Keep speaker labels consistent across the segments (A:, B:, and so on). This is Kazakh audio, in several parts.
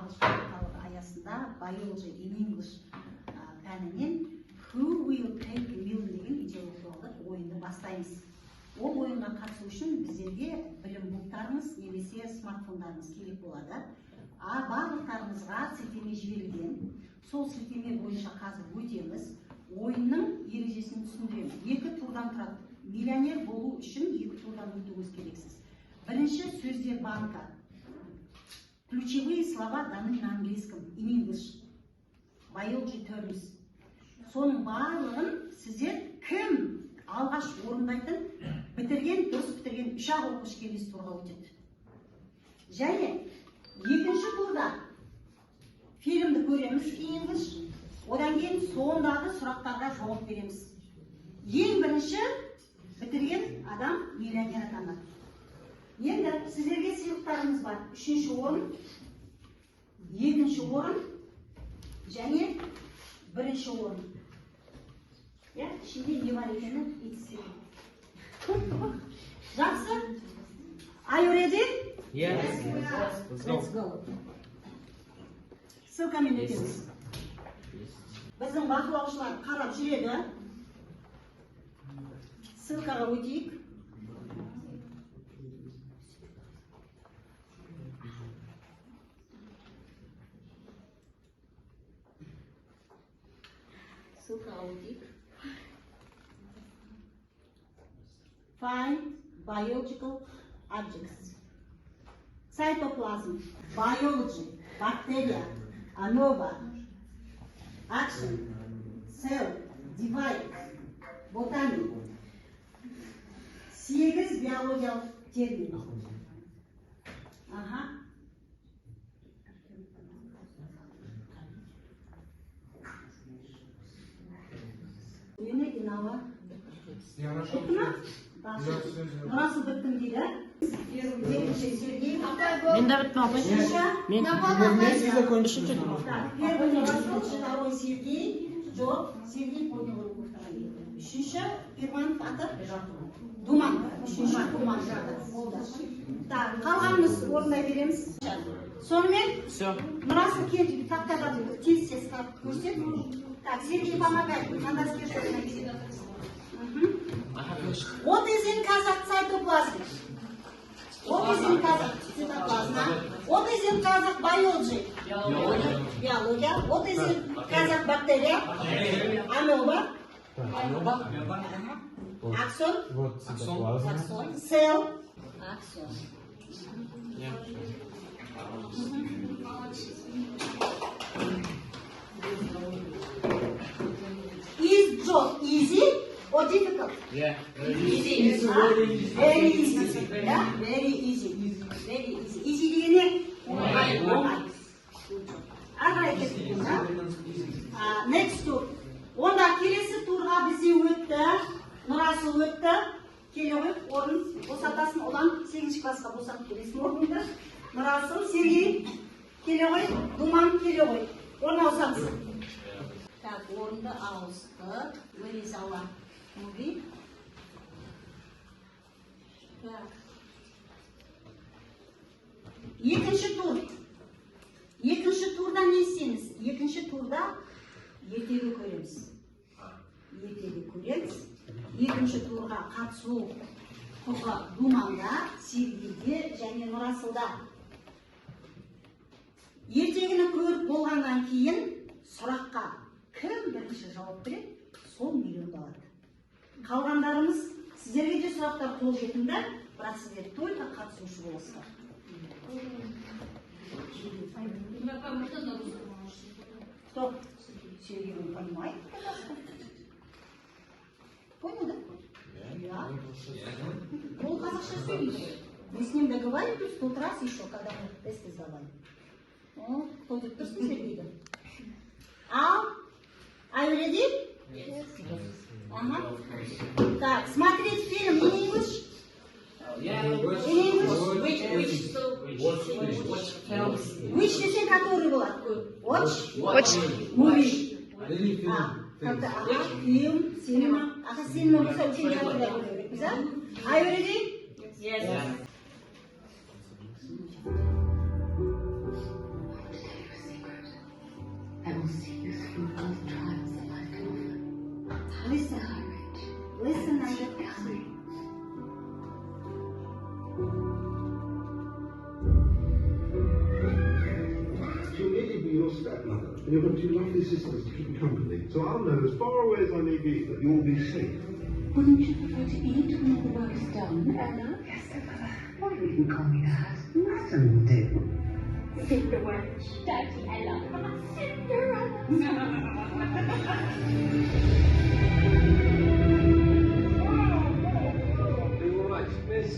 A: ағылшын орталығы аясында Biology in English пәнінен Who will take a million деген интеллектуалдық ойынды бастаймыз. Ол ойынға қатысу үшін біздерге білім бұлттарымыз немесе смартфондарымыз керек болады. Барлықтарымызға сілтеме жіберілген. Сол сілтеме бойынша қазір өтеміз. Ойынның ережесін түсіндіремін. 2 турдан тұрады. Миллионер болу үшін 2 турдан өтуіңіз керексіз. Бірінші сөздер банка. Ключевые слова даны на английском. In English. Biology terms. Соның барлығын сіздер кім алғаш орындайтын, бітірген, дұрыс бітірген 3-ақ оқушы келесі турға өтеді. Және екінші турда фильмді көреміз English, одан кейін соңындағы сұрақтарға жауап береміз. Ең бірінші бітірген адам миллионер атанады. Енді сіздерге сыйлықтарымыз бар. 3-ші орын, 2-ші орын және 1-ші орын. Şimdi ne var ekranı? Жақсы? Are you ready?
B: Yes.
A: Let's go. Ссылкамен өтеміз. Біздің бақылаушылар қарап жүреді. Ссылкаға өтейік. Ссылкаға өтейік. Find biological objects. Cytoplasm, biology, bacteria, amoeba, action, cell, divide, botany. 8 биологиялық термин.
C: Я нашел.
A: Нұрасыл біттім дейді.
B: Мен де біттім апай.
C: Вместе закончили.
A: Первый Нұрасыл, второй Сергей. Жоқ, Сергей поднял руку второй. Үшінші Перманов атып. Думан. Үшінші Думан. Так, қалғанымыз орындай береміз. Сонымен Нұрасыл келді, тақтаға тез көрсет. Так, Сергей помогает. Фантазия что-то написано. What is in Kazakh cytoplasm? What is in Kazakh cytoplasm? What is in Kazakh biology? Biology. What is in Kazakh bacteria? Amoeba. Axon. Axon. Cell. Axon. Is job easy or difficult?
B: Yeah.
A: Easy. Very easy. Yeah? Very easy. Very easy. Easy дегенде оңай. Ары қарай next tour. Онда келесі турға бізде өтті. Нұрасыл өтті. Келе қойып, орын босатасын. Одан 8-ші классқа босатып келесің орынды. Нұрасыл, Сергей келе қойып, Думан келе қойып. Орын ауысамыз. Так, орынды ауысты. Вырез ала. Movie. Так. Екінші тур. Екінші турда не істейміз? Екінші турда ертегі көреміз. Ертегі көреміз. Екінші турға қатысу құқы Думанда, Сергейде және Нұрасылда. Ертегіні көріп болғаннан кейін сұраққа кім бірінші жауап береді, сол миллионды алады. Қалғандарымыз сіздерге де сұрақтар қолжетімді, бірақ сіздер только қатысушы боласыздар. Кто? Сергей не понимает? Понял, да? Да. Он қазақша сөйлейді. Мы с ним договаривались в тот раз еще, когда мы тесты сдавали. Ну, кто тут просто Сергей? Are you ready? Yes. Ага. Так, смотреть фильм in English. In English. Which десең который была? Watch. Movie. Как-то, фильм, cinema. Cinema болса, очень жақсы да көреді, да? Are you ready? Yes.
D: see us through all the trials that life can offer.
A: Listen.
D: Courage.
A: Listen and
D: Keep going.
E: She'll nearly be your stepmother, and you've got two lovely sisters to keep you company. So I'll know as far away as I may be that you'll be safe.
D: Wouldn't you prefer to eat when all the work is done, Ella? Yes, Stepmother. Why would you call me that?
E: Nothing, dear.
D: Cinderella. Daddy Ella.
E: All right, miss.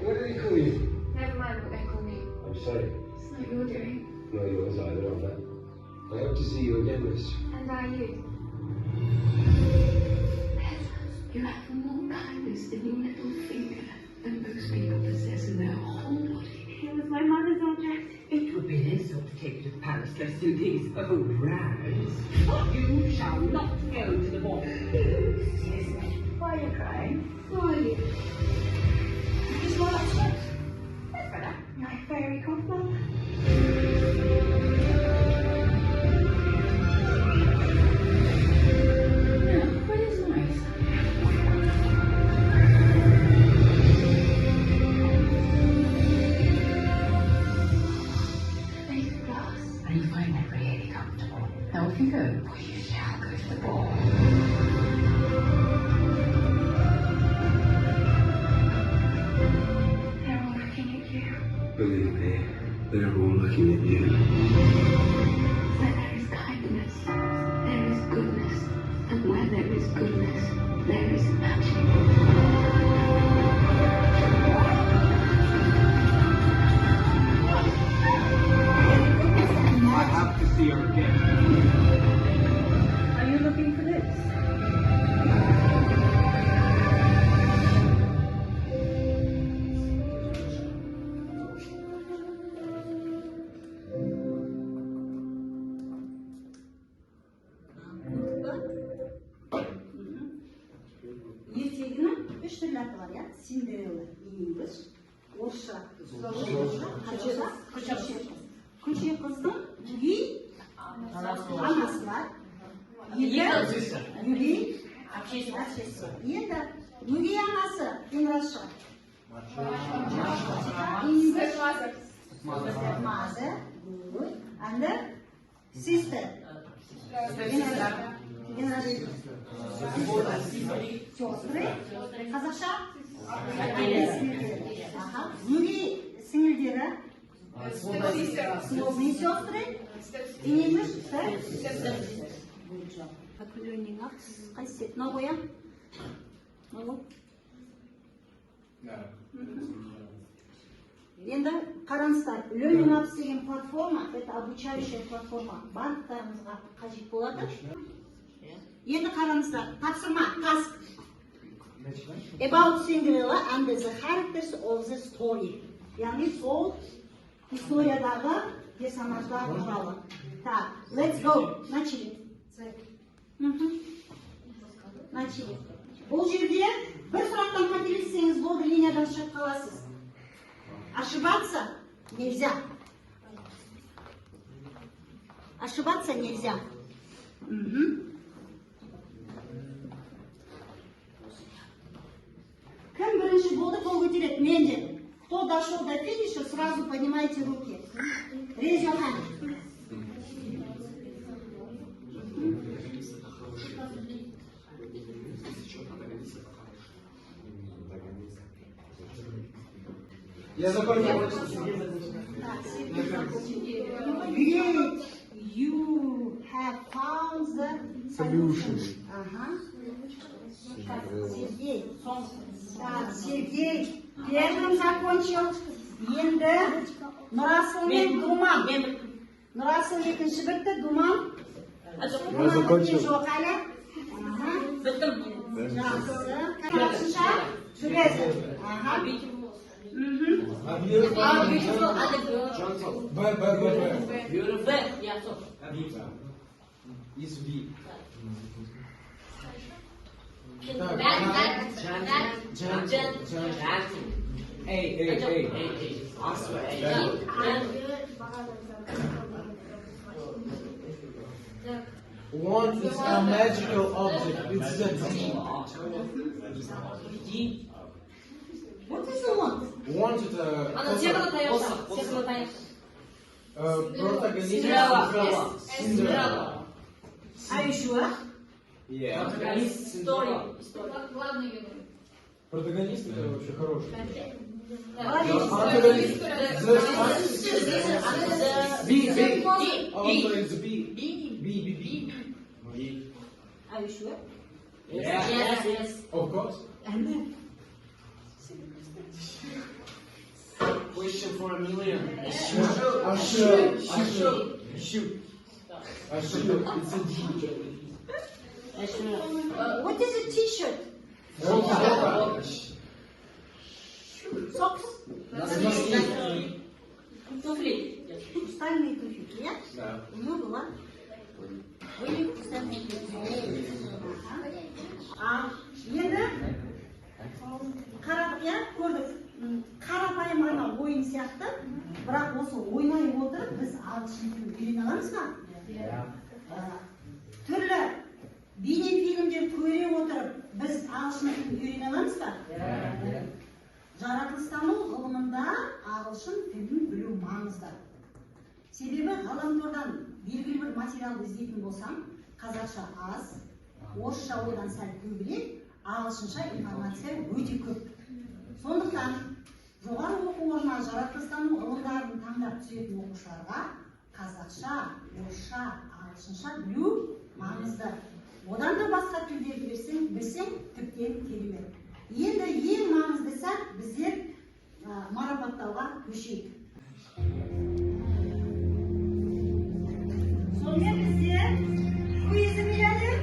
E: What do they call you?
D: Never mind what they call me.
E: I'm sorry.
D: It's not your doing.
E: Not yours either, on that. I hope to see you again, miss.
D: And are you? You have more kindness in your little finger than most people possess in their whole body.
F: It was my mother's object. It would be an insult to take you to Paris dressed in these old rags. You shall not go to the ball. Excuse me. Why are you crying?
D: Who are you?
F: It's not upset.
D: My fairy godmother. Yeah, that is nice. Face glass.
F: And you find that really comfortable. Now off you go.
D: Well, you shall go to the ball. They're all looking at you.
E: Believe me, they're all looking at you.
D: Where there is kindness, there is goodness. And where there is goodness, there is magic.
E: I have to see her again.
F: Are you looking for this?
A: ертегіні үш түрлі аты бар, иә? Синдерелла, English, орысша, күнше қыздың өгей анасы бар. Өгей әпшесі. Енді өгей анасы English. Mother, good. And the sister. Сестры. Қазақша? Өгей сіңілдері. Сводные сестры. In English? Learning arts. Қайсы? Мынау қоя? Енді қараңыздар, Learning Apps деген платформа, это обучающая платформа, барлықтарымызға қажет болады. Енді қараңыздар, тапсырма, task. About Cinderella and the characters of the story. Яғни сол историядағы персонаждар туралы. Так, let's go. Начали. Начали. Бұл жерде бір сұрақтан қателессеңіз болды, линиядан шығып қаласыз. Ошибаться нельзя. Ошибаться нельзя. Кім бірінші болды, қол көтереді? Мен дедім. Кто дошел до финиша, сразу поднимайте руки. Raise your hand.
C: Я закончил.
A: Great. You have found the solution. Сергей. Так, Сергей. Первым закончил. Енді Нұрасыл мен Думан. Нұрасыл екінші бітті, Думан.
C: Я закончил.
A: Жоқ әлі. Жақсы. Қаншынша? Жүреді.
C: Б. Из V. Want is a magical object. It's a D.
A: What is the one?
C: Want is a protagonist. Cinderella.
A: Are you sure?
C: Yeah.
G: Главный герой.
C: Протагонист это вообще хороший.
A: Протагонист.
C: B. Also it's B.
A: Are you sure?
B: Yes.
C: Of course.
B: Question for a million.
C: I'm sure. It's a D.
A: What is a t-shirt? Socks? Туфли. Стальные туфли, нет?
C: Да.
A: Ну, была. Были стальные туфли. Енді қарап, иә, көрдік. Қарапайым ғана ойын сияқты, бірақ осы ойнай отырып біз ағылшын тілін үйрене аламыз ба? Түрлі бейнефильмдер көре отырып біз ағылшын тілін үйрене аламыз ба? Жаратылыстану ғылымында ағылшын тілін білу маңызды. Себебі ғаламтордан белгілі бір материалды іздейтін болсам, қазақша аз, орысша одан сәл көбірек, ағылшынша информация өте көп. Сондықтан жоғары оқу орнына жаратылыстану ғылымдарын таңдап түсетін оқушыларға қазақша, орысша, ағылшынша білу маңызды. Одан да басқа тілдерді білсең, тіптен керемет. Енді ең маңыздысы біздер марапаттауға көшейік. Сонымен бізде квиз миллионер.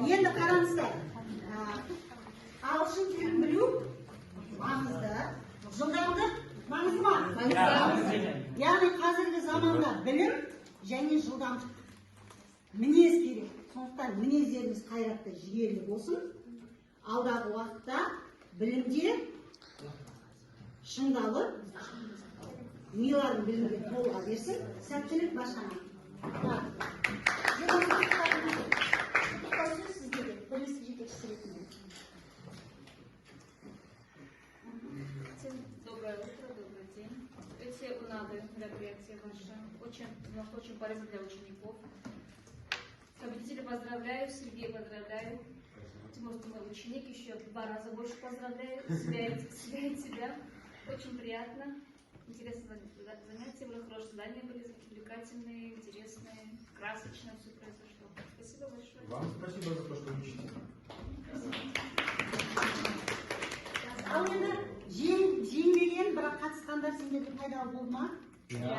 A: Енді қараңыздар, ағылшын тілін білу маңызды, жылдамдық маңызды ма? Яғни қазіргі заманда білім және жылдамдық мінез керек. Сондықтан мінездеріміз қайратты, жігерлі болсын. Алдағы уақытта білімде шыңдалып, миларын білімге толыға берсін. Сәттілік башана.
G: Доброе утро, добрый день. Эти УНАДы, мероприятия ваши, очень полезны для учеников. Победителя поздравляю, Сергея поздравляю. Тимур, ты мой ученик, еще 2 раза больше поздравляю. Себя и тебя. Очень приятно. Интересное занятие, было хорошее задание, были увлекательные, интересные, красочно все произошло. Спасибо большое.
C: Вам спасибо за то, что учите.
A: Ал енді жеңбеген, бірақ қатысқандар сендерге пайдалы болды ма?
G: Конечно.